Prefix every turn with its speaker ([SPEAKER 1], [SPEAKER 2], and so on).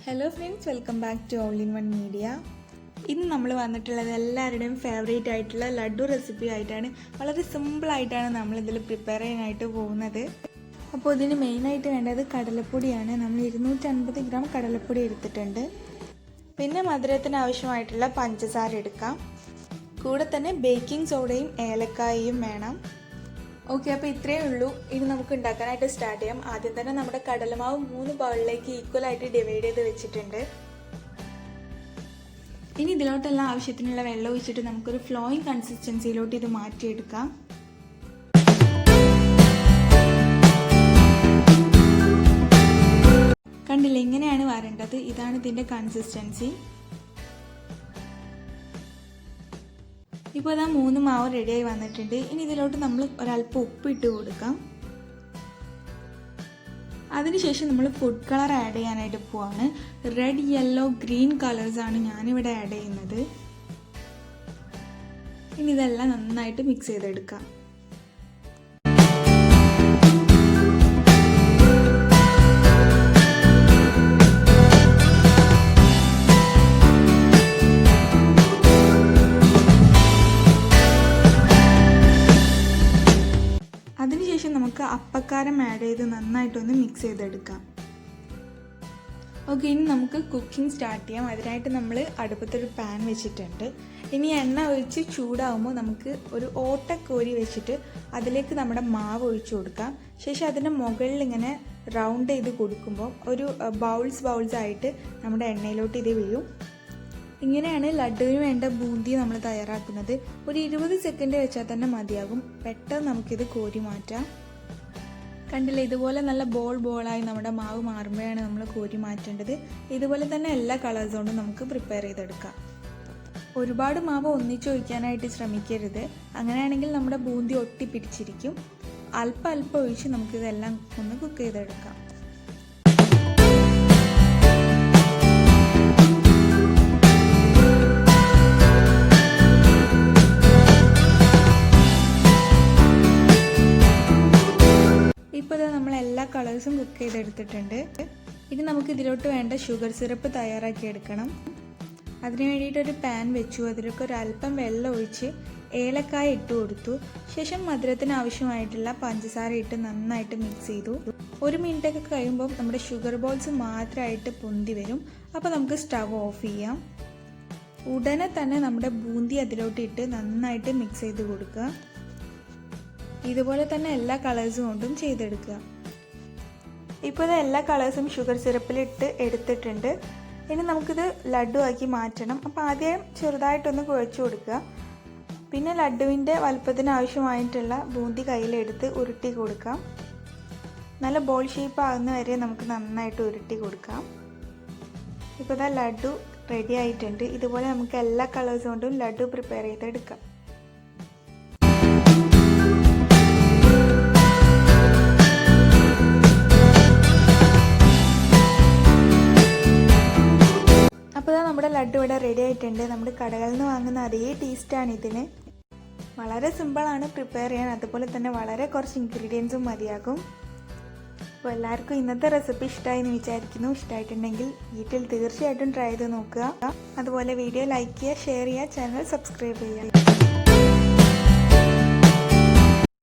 [SPEAKER 1] Hello friends, welcome back to All in One Media. ഇന്ന് നമ്മൾ വന്നിട്ടുള്ളത് എല്ലാവരുടെയും ഫേവറേറ്റ് ആയിട്ടുള്ള ലഡ്ഡു റെസിപ്പി ആയിട്ടാണ്. വളരെ സിമ്പിൾ ആയിട്ടാണ് നമ്മൾ ഇതിൽ പ്രിപ്പയർ ചെയ്യാനായിട്ട് പോകുന്നത്. അപ്പോൾ ഇതിന് മെയിനായിട്ട് വേണ്ടത് കടലപ്പൊടിയാണ്. നമ്മൾ 250 ഗ്രാം കടലപ്പൊടി എടുത്തിട്ടുണ്ട്. പിന്നെ മധുരത്തിന് ആവശ്യമായിട്ടുള്ള പഞ്ചസാര എടുക്കാം. കൂടെ തന്നെ ബേക്കിംഗ് സോഡയും ഏലക്കായയും വേണം. ഓക്കെ, അപ്പോൾ ഇത്രയേ ഉള്ളൂ. ഇനി നമുക്ക് ഉണ്ടാക്കാനായിട്ട് സ്റ്റാർട്ട് ചെയ്യാം. ആദ്യം തന്നെ നമ്മുടെ കടലമാവ് 3 ബൗളിലേക്ക് ഈക്വലായിട്ട് ഡിവൈഡ് ചെയ്ത് വെച്ചിട്ടുണ്ട്. ഇനി ഇതിലോട്ടെല്ലാം ആവശ്യത്തിനുള്ള വെള്ളം ഒഴിച്ചിട്ട് നമുക്കൊരു ഫ്ലോയിങ് കൺസിസ്റ്റൻസിയിലോട്ട് ഇത് മാറ്റിയെടുക്കാം. കണ്ടില്ലേ, ഇങ്ങനെയാണ് വരേണ്ടത്. ഇതാണ് ഇതിൻ്റെ കൺസിസ്റ്റൻസി. ഇപ്പോൾ അതാ 3 മാവ് റെഡിയായി വന്നിട്ടുണ്ട്. ഇനി ഇതിലോട്ട് നമ്മൾ ഒരല്പം ഉപ്പിട്ട് കൊടുക്കാം. അതിനുശേഷം നമ്മൾ ഫുഡ് കളർ ആഡ് ചെയ്യാനായിട്ട് പോവാണ്. റെഡ്, യെല്ലോ, ഗ്രീൻ കളേഴ്സാണ് ഞാനിവിടെ ആഡ് ചെയ്യുന്നത്. ഇനി ഇതെല്ലാം നന്നായിട്ട് മിക്സ് ചെയ്തെടുക്കാം. അതിനുശേഷം നമുക്ക് അപ്പക്കാരം ആഡ് ചെയ്ത് നന്നായിട്ടൊന്ന് മിക്സ് ചെയ്തെടുക്കാം. ഓക്കെ, ഇനി നമുക്ക് കുക്കിംഗ് സ്റ്റാർട്ട് ചെയ്യാം. അതിനായിട്ട് നമ്മൾ അടുപ്പത്തൊരു പാൻ വെച്ചിട്ടുണ്ട്. ഇനി എണ്ണ ഒഴിച്ച് ചൂടാകുമ്പോൾ നമുക്ക് ഒരു ഓട്ടക്കോരി വെച്ചിട്ട് അതിലേക്ക് നമ്മുടെ മാവ് ഒഴിച്ചു കൊടുക്കാം. ശേഷം അതിൻ്റെ മുകളിൽ ഇങ്ങനെ റൗണ്ട് ചെയ്ത് കൊടുക്കുമ്പോൾ ഒരു ബൗൾസ് ആയിട്ട് നമ്മുടെ എണ്ണയിലോട്ട് ഇത് വീഴും. ഇങ്ങനെയാണ് ലഡുവിന് വേണ്ട ബൂന്തി നമ്മൾ തയ്യാറാക്കുന്നത്. ഒരു 20 സെക്കൻഡ് വെച്ചാൽ തന്നെ മതിയാകും. പെട്ടെന്ന് നമുക്കിത് കോരി മാറ്റാം. കണ്ടില്ലേ, ഇതുപോലെ നല്ല ബോളായി നമ്മുടെ മാവ് മാറുമ്പോഴാണ് നമ്മൾ കോരി മാറ്റേണ്ടത്. ഇതുപോലെ തന്നെ എല്ലാ കളേഴ്സ് കൊണ്ടും നമുക്ക് പ്രിപ്പയർ ചെയ്തെടുക്കാം. ഒരുപാട് മാവ് ഒന്നിച്ചൊഴിക്കാനായിട്ട് ശ്രമിക്കരുത്. അങ്ങനെയാണെങ്കിൽ നമ്മുടെ ബൂന്തി ഒട്ടിപ്പിടിച്ചിരിക്കും. അല്പം ഒഴിച്ച് നമുക്കിതെല്ലാം ഒന്ന് കുക്ക് ചെയ്തെടുക്കാം. ഇപ്പോൾ നമ്മൾ എല്ലാ കളേഴ്സും കുക്ക് ചെയ്തെടുത്തിട്ടുണ്ട്. ഇനി നമുക്ക് ഇതിലോട്ട് വേണ്ട ഷുഗർ സിറപ്പ് തയ്യാറാക്കി എടുക്കണം. അതിന് വേണ്ടിയിട്ടൊരു പാൻ വെച്ചു. അതിലേക്ക് ഒരല്പം വെള്ളം ഒഴിച്ച് ഏലക്കായ ഇട്ട് കൊടുത്തു. ശേഷം മധുരത്തിന് ആവശ്യമായിട്ടുള്ള പഞ്ചസാര ഇട്ട് നന്നായിട്ട് മിക്സ് ചെയ്തു. 1 മിനിറ്റൊക്കെ കഴിയുമ്പോൾ നമ്മുടെ ഷുഗർ ബോൾസ് മാത്രമായിട്ട് പൊന്തി വരും. അപ്പോൾ നമുക്ക് സ്റ്റവ് ഓഫ് ചെയ്യാം. ഉടനെ തന്നെ നമ്മുടെ ബൂന്തി അതിലോട്ട് ഇട്ട് നന്നായിട്ട് മിക്സ് ചെയ്ത് കൊടുക്കുക. ഇതുപോലെ തന്നെ എല്ലാ കളേഴ്സും കൊണ്ടും ചെയ്തെടുക്കുക. ഇപ്പോൾ ഇത് എല്ലാ കളേഴ്സും ഷുഗർ സിറപ്പിലിട്ട് എടുത്തിട്ടുണ്ട്. ഇനി നമുക്കിത് ലഡ്ഡു ആക്കി മാറ്റണം. അപ്പോൾ ആദ്യം ചെറുതായിട്ടൊന്ന് കുഴച്ച് കൊടുക്കുക. പിന്നെ ലഡ്ഡുവിൻ്റെ വലുപ്പത്തിന് ആവശ്യമായിട്ടുള്ള ബൂന്തി കയ്യിലെടുത്ത് ഉരുട്ടി കൊടുക്കാം. നല്ല ബോൾ ഷേപ്പ് ആകുന്ന വരെ നമുക്ക് നന്നായിട്ട് ഉരുട്ടി കൊടുക്കാം. ഇപ്പോൾ ഇതാ ലഡ്ഡു റെഡി ആയിട്ടുണ്ട്. ഇതുപോലെ നമുക്ക് എല്ലാ കളേഴ്സ് കൊണ്ടും ലഡ്ഡു പ്രിപ്പയർ ചെയ്തെടുക്കാം. അപ്പോൾ നമ്മുടെ ലഡ്ഡു ഇവിടെ റെഡി ആയിട്ടുണ്ട്. നമ്മുടെ കടകളിൽ നിന്ന് വാങ്ങുന്ന അതേ ടേസ്റ്റാണ് ഇതിന്. വളരെ സിമ്പിളാണ് പ്രിപ്പയർ ചെയ്യാൻ. അതുപോലെ തന്നെ വളരെ കുറച്ച് ഇൻഗ്രീഡിയൻസും മതിയാകും. അപ്പോൾ എല്ലാവർക്കും ഇന്നത്തെ റെസിപ്പി ഇഷ്ടമായി എന്ന് വിചാരിക്കുന്നു. ഇഷ്ടമായിട്ടുണ്ടെങ്കിൽ വീട്ടിൽ തീർച്ചയായിട്ടും ട്രൈ ചെയ്ത് നോക്കുക. അതുപോലെ വീഡിയോ ലൈക്ക് ചെയ്യുക, ഷെയർ ചെയ്യുക, ചാനൽ സബ്സ്ക്രൈബ് ചെയ്യുക.